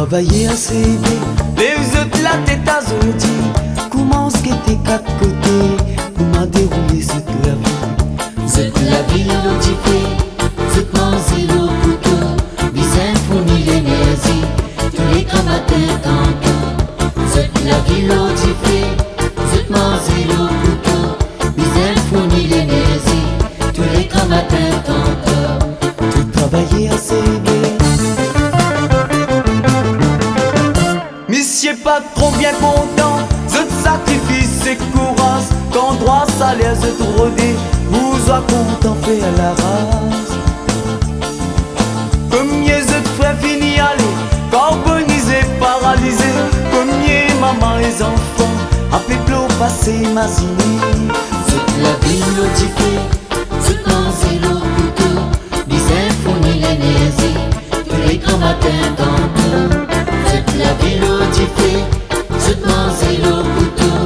travailler assez bien. Les autres la tête à zodi. Comment ce que t'es quatre côtés pour m'a déroulé cette la vie. Cette la vie l'otifée, cette manger l'eau couteau, bizarre fournit l'énergie, tous les combattants tantôt. Cette la vie l'otifée, cette manger l'eau couteau, bizarre fournit l'énergie, tous les combattants tantôt. Tu travailler assez bien. Monsieur pas trop bien content, zot sacrifice et courage. Quand droit salaire zot rodé, vous a content fait à la race. Combien zot frère fini aller, carbonisé, paralysé. Combien maman et enfants, à peuple passé masiné. Cette la vie l'otifée, cette manger l'eau couteau, bizarre fournit l'énergie, tous les combattants tantôt. Cette la vie l'otifée, cette manger l'eau couteau,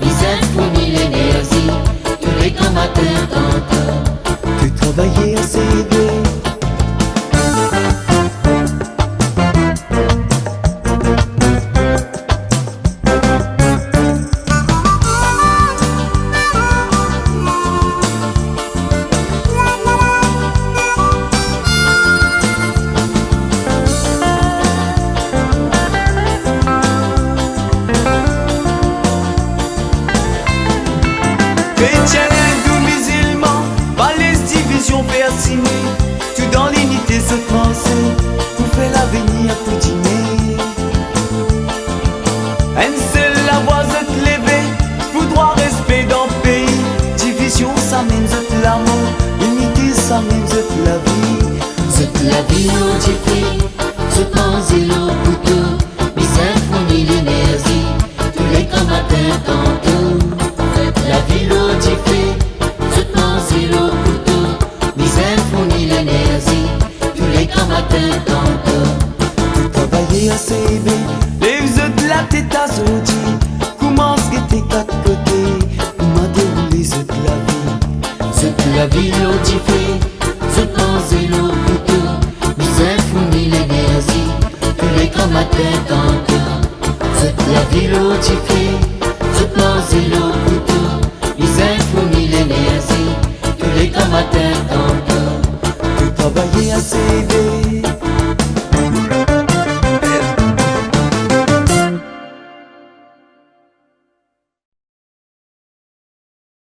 bizarre fournit l'énergie, tous les combattants tantôt. Tu travaillais assez bien. Chrétien, hindou, musulman, pas les divisions persinées. Tout dans l'unité se penser, pour faire l'avenir pour dîner. Un seul la voix se lever, pour droit respect dans le pays. Division ça mène de l'amour, unité ça mène de la vie. Cette la vie l'otifée, cette manger l'eau couteau, bizarre fournit l'énergie, tous les combattants tantôt. Cette la vie l'otifée, cette manger l'eau couteau, bizarre fournit l'énergie, tous les combattants tantôt. Tu travaillais assez bien, les autres de la tête à zodi. Comment ce que t'es quatre côtés, pour m'a déroulé cette la vie. Cette la vie l'otifée, cette manger l'eau couteau, bizarre fournit l'énergie, tous les combattants tantôt. Cette la vie l'otifée, cette manger l'eau couteau, bizarre fournit l'énergie, tous les combattants tantôt. Tu travaillais assez bien.